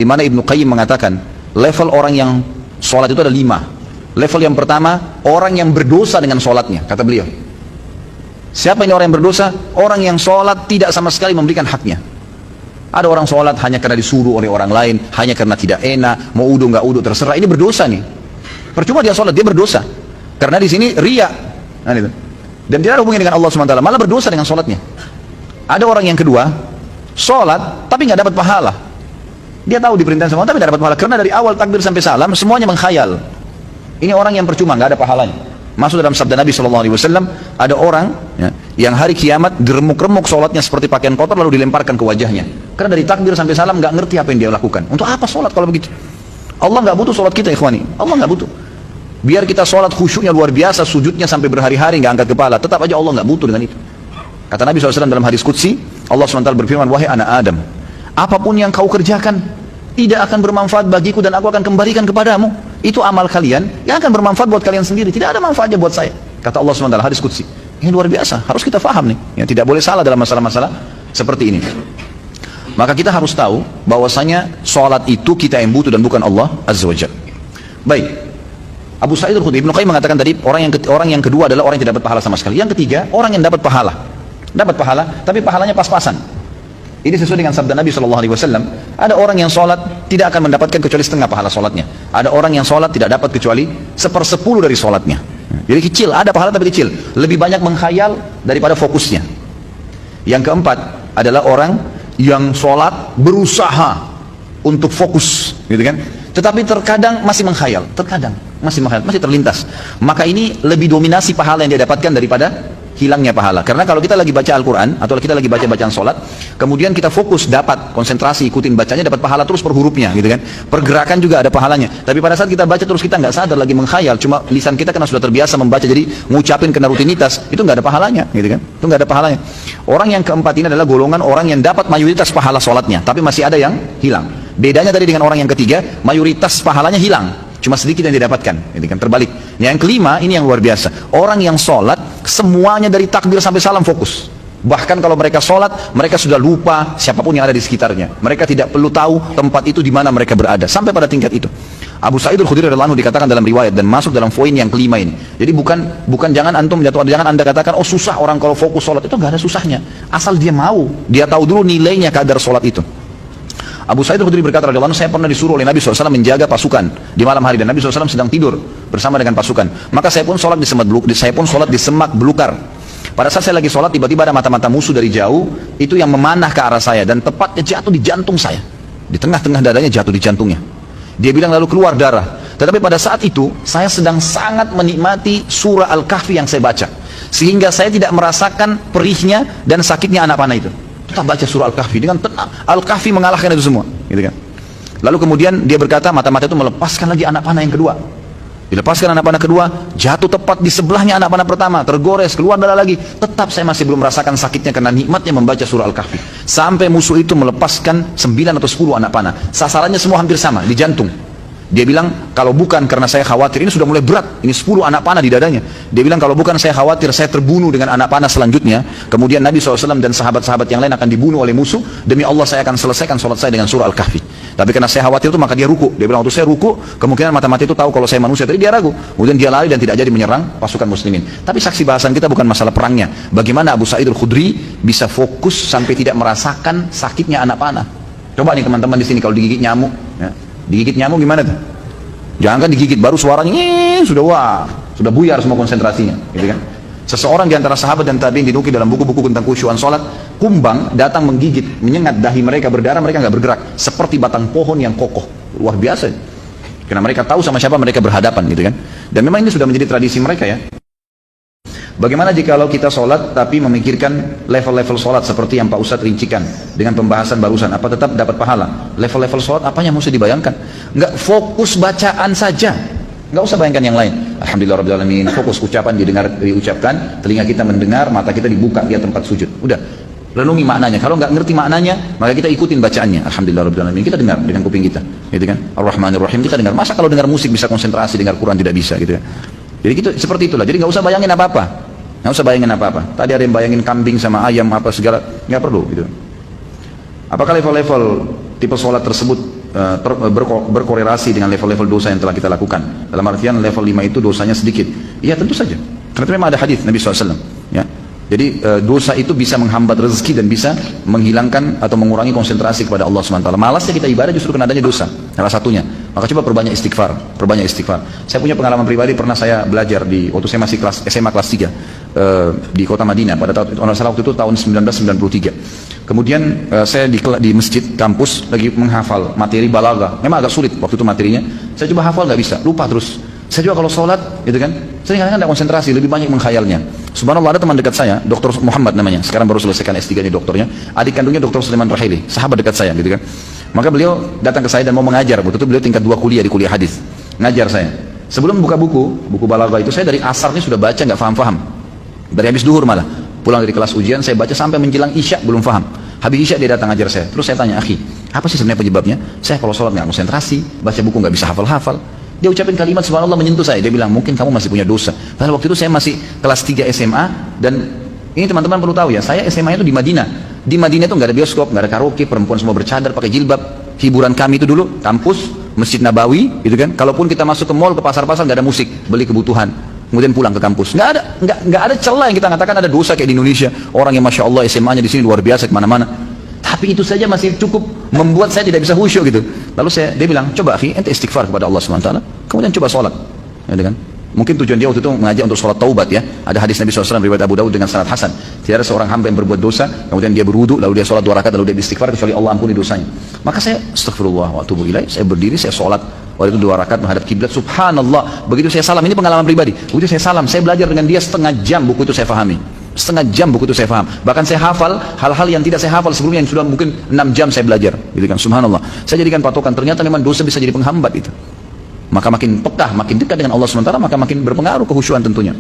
Di mana Ibnu Qayyim mengatakan level orang yang sholat itu ada 5. Level yang pertama, orang yang berdosa dengan sholatnya, kata beliau. Siapa ini orang yang berdosa? Orang yang sholat tidak sama sekali memberikan haknya. Ada orang sholat hanya karena disuruh oleh orang lain, hanya karena tidak enak, mau udu nggak udu terserah. Ini berdosa nih. Percuma dia sholat, dia berdosa. Karena di sini riya. Nah, itu. Dan tidak ada hubungannya dengan Allah SWT, malah berdosa dengan sholatnya. Ada orang yang kedua, sholat tapi nggak dapat pahala. Dia tahu diperintahkan semua tapi tidak dapat pahala, karena dari awal takbir sampai salam semuanya menghayal. Ini orang yang percuma, nggak ada pahalanya. Masuk dalam sabda Nabi SAW, ada orang ya, yang hari kiamat diremuk-remuk sholatnya seperti pakaian kotor lalu dilemparkan ke wajahnya. Karena dari takbir sampai salam nggak ngerti apa yang dia lakukan. Untuk apa sholat kalau begitu? Allah nggak butuh sholat kita, ikhwani. Allah nggak butuh. Biar kita sholat khusyuknya luar biasa, sujudnya sampai berhari-hari nggak angkat kepala, tetap aja Allah nggak butuh dengan itu. Kata Nabi SAW dalam hadis qudsi, Allah SWT berfirman, wahai anak Adam, apapun yang kau kerjakan tidak akan bermanfaat bagiku dan aku akan kembalikan kepadamu. Itu amal kalian yang akan bermanfaat buat kalian sendiri, tidak ada manfaatnya buat saya. Kata Allah SWT, hadis qudsi. Ini luar biasa, harus kita faham nih. Ya, tidak boleh salah dalam masalah-masalah seperti ini. Maka kita harus tahu bahwasanya sholat itu kita yang butuh dan bukan Allah Azza wa Jalla. Baik, Abu Sa'id Al-Khudri, Ibnu Qayyim mengatakan tadi orang yang kedua adalah orang yang tidak dapat pahala sama sekali. Yang ketiga, orang yang dapat pahala. Dapat pahala, tapi pahalanya pas-pasan. Ini sesuai dengan sabda Nabi SAW. Ada orang yang sholat tidak akan mendapatkan kecuali setengah pahala sholatnya. Ada orang yang sholat tidak dapat kecuali 1/10 dari sholatnya. Jadi kecil, ada pahala tapi kecil. Lebih banyak menghayal daripada fokusnya. Yang keempat adalah orang yang sholat berusaha untuk fokus, gitu kan? Tetapi terkadang masih menghayal, masih terlintas. Maka ini lebih dominasi pahala yang dia dapatkan daripada hilangnya pahala. Karena kalau kita lagi baca Al-Quran atau kita lagi baca bacaan sholat, kemudian kita fokus, dapat konsentrasi, ikutin bacanya, dapat pahala terus per hurufnya, gitu kan? Pergerakan juga ada pahalanya. Tapi pada saat kita baca terus kita nggak sadar lagi menghayal, cuma lisan kita karena sudah terbiasa membaca, jadi ngucapin kena rutinitas, itu nggak ada pahalanya, gitu kan? Itu nggak ada pahalanya. Orang yang keempat ini adalah golongan orang yang dapat mayoritas pahala sholatnya, tapi masih ada yang hilang. Bedanya tadi dengan orang yang ketiga, mayoritas pahalanya hilang, cuma sedikit yang didapatkan, gitu kan? Terbalik. Yang kelima, ini yang luar biasa. Orang yang sholat, semuanya dari takbir sampai salam fokus. Bahkan kalau mereka sholat, mereka sudah lupa siapapun yang ada di sekitarnya. Mereka tidak perlu tahu tempat itu di mana mereka berada. Sampai pada tingkat itu. Abu Sa'id Al-Khudri radhiyallahu anhu dikatakan dalam riwayat dan masuk dalam poin yang kelima ini. Jadi bukan jangan antum jatuh, jangan anda katakan, oh susah orang kalau fokus sholat. Itu nggak ada susahnya. Asal dia mau, dia tahu dulu nilainya kadar sholat itu. Abu Sa'id Al-Khudri berkata radhiyallahu anhu, saya pernah disuruh oleh Nabi SAW menjaga pasukan di malam hari, dan Nabi SAW sedang tidur bersama dengan pasukan. Maka saya pun sholat di semak belukar. Pada saat saya lagi sholat, tiba-tiba ada mata-mata musuh dari jauh itu yang memanah ke arah saya dan tepatnya jatuh di jantung saya, di tengah-tengah dadanya jatuh di jantungnya. Dia bilang lalu keluar darah. Tetapi pada saat itu saya sedang sangat menikmati surah Al-Kahfi yang saya baca, sehingga saya tidak merasakan perihnya dan sakitnya anak panah itu. Tetap baca surah Al-Kahfi dengan tenang. Al-Kahfi mengalahkan itu semua, gitu kan? Lalu kemudian dia berkata, mata-mata itu melepaskan lagi anak panah yang kedua. Dilepaskan anak panah kedua, jatuh tepat di sebelahnya anak panah pertama, tergores, keluar darah lagi. Tetap saya masih belum merasakan sakitnya karena nikmatnya membaca surah Al-Kahfi. Sampai musuh itu melepaskan 9 atau 10 anak panah. Sasarannya semua hampir sama, di jantung. Dia bilang, kalau bukan karena saya khawatir, ini sudah mulai berat, ini 10 anak panah di dadanya. Dia bilang, kalau bukan saya khawatir saya terbunuh dengan anak panah selanjutnya, kemudian Nabi SAW dan sahabat-sahabat yang lain akan dibunuh oleh musuh, demi Allah saya akan selesaikan sholat saya dengan surah Al-Kahfi. Tapi karena saya khawatir itu, maka dia ruku. Dia bilang, waktu saya ruku, kemungkinan mata-mata itu tahu kalau saya manusia, tadi dia ragu. Kemudian dia lari dan tidak jadi menyerang pasukan muslimin. Tapi saksi bahasan kita bukan masalah perangnya. Bagaimana Abu Sa'id Al-Khudri bisa fokus sampai tidak merasakan sakitnya anak panah. Coba nih teman-teman di sini kalau digigit nyamuk, ya. Digigit nyamuk gimana tuh? Jangan kan digigit baru suaranya sudah buyar semua konsentrasinya, gitu kan? Seseorang di antara sahabat dan tabi'in dinukil dalam buku-buku tentang khusyuan sholat, kumbang datang menggigit, menyengat dahi mereka, berdarah, mereka nggak bergerak, seperti batang pohon yang kokoh. Luar biasa, karena mereka tahu sama siapa mereka berhadapan, gitu kan? Dan memang ini sudah menjadi tradisi mereka, ya. Bagaimana jikalau kita sholat tapi memikirkan level-level sholat seperti yang Pak Ustadz rincikan dengan pembahasan barusan, apa tetap dapat pahala? Level-level sholat apanya mesti dibayangkan? Nggak, fokus bacaan saja, nggak usah bayangkan yang lain. Alhamdulillahirrahmanirrahim, fokus ucapan diucapkan, telinga kita mendengar, mata kita dibuka lihat tempat sujud. Udah, renungi maknanya. Kalau nggak ngerti maknanya, maka kita ikutin bacaannya. Alhamdulillahirrahmanirrahim, kita dengar dengan kuping kita, gitu kan? Ar-Rahmanir-Rahim kita dengar. Masa kalau dengar musik bisa konsentrasi, dengar Quran tidak bisa, gitu kan? Jadi gitu, seperti itulah. Jadi nggak usah bayangin apa-apa. Nggak usah bayangin apa-apa. Tadi ada yang bayangin kambing sama ayam apa segala, nggak perlu gitu. Apakah level-level tipe sholat tersebut berkorelasi dengan level-level dosa yang telah kita lakukan. Dalam artian level 5 itu dosanya sedikit. Iya tentu saja. Karena itu memang ada hadis Nabi SAW. Ya. Jadi dosa itu bisa menghambat rezeki dan bisa menghilangkan atau mengurangi konsentrasi kepada Allah SWT. Malasnya kita ibadah justru karena adanya dosa. Salah satunya. Maka coba perbanyak istighfar. Perbanyak istighfar. Saya punya pengalaman pribadi, pernah saya belajar waktu saya masih SMA kelas 3 di kota Madinah. Pada waktu itu tahun 1993. Kemudian saya di masjid kampus lagi menghafal materi balaghah. Memang agak sulit waktu itu materinya. Saya coba hafal nggak bisa, lupa terus. Saya juga kalau sholat, gitu kan, saya kadang-kadang tidak konsentrasi, lebih banyak menghayalnya. Subhanallah, ada teman dekat saya, Dr. Muhammad namanya, sekarang baru selesaikan S3 di dokternya, adik kandungnya Dr. Sulaiman Rahili, sahabat dekat saya, gitu kan. Maka beliau datang ke saya dan mau mengajar, waktu itu beliau tingkat 2 kuliah di kuliah hadis, ngajar saya. Sebelum buka buku balaghah itu, saya dari asar ini sudah baca, nggak paham-paham. Dari habis duhur malah, pulang dari kelas ujian, saya baca sampai menjelang isya, belum paham. Habis isya dia datang ngajar saya, terus saya tanya, akhi, apa sih sebenarnya penyebabnya? Saya kalau sholat nggak konsentrasi, baca buku nggak bisa hafal-hafal. Dia ucapin kalimat subhanallah menyentuh saya. Dia bilang mungkin kamu masih punya dosa. Padahal waktu itu saya masih kelas 3 SMA dan ini teman-teman perlu tahu ya, saya SMA itu di Madinah. Di Madinah itu nggak ada bioskop, nggak ada karaoke, perempuan semua bercadar pakai jilbab. Hiburan kami itu dulu kampus, Masjid Nabawi, gitu kan. Kalaupun kita masuk ke mall, ke pasar-pasar nggak ada musik, beli kebutuhan. Kemudian pulang ke kampus. Nggak ada celah yang kita katakan ada dosa kayak di Indonesia. Orang yang masya Allah SMA-nya di sini luar biasa kemana-mana. Tapi itu saja masih cukup membuat saya tidak bisa khusyuk gitu. Lalu dia bilang, coba akhi, ente istighfar kepada Allah SWT, kemudian coba sholat. Ya, kan? Mungkin tujuan dia waktu itu mengajak untuk sholat taubat ya. Ada hadis Nabi SAW riwayat Abu Dawud dengan sanad hasan. Tidak ada seorang hamba yang berbuat dosa, kemudian dia berwudu, lalu dia sholat 2 rakaat, lalu dia istighfar, kecuali Allah ampuni dosanya. Maka saya astaghfirullah wa atubu ilaih, saya berdiri, saya sholat. Waktu itu 2 rakaat menghadap kiblat, subhanallah. Begitu saya salam, ini pengalaman pribadi. Begitu saya salam, saya belajar dengan dia setengah jam buku itu saya pahami. Setengah jam buku itu saya paham. Bahkan saya hafal hal-hal yang tidak saya hafal sebelumnya, yang sudah mungkin 6 jam saya belajar, gitu kan. Subhanallah. Saya jadikan patokan, ternyata memang dosa bisa jadi penghambat itu. Maka makin pekah, makin dekat dengan Allah SWT, maka makin berpengaruh kehusyuan tentunya.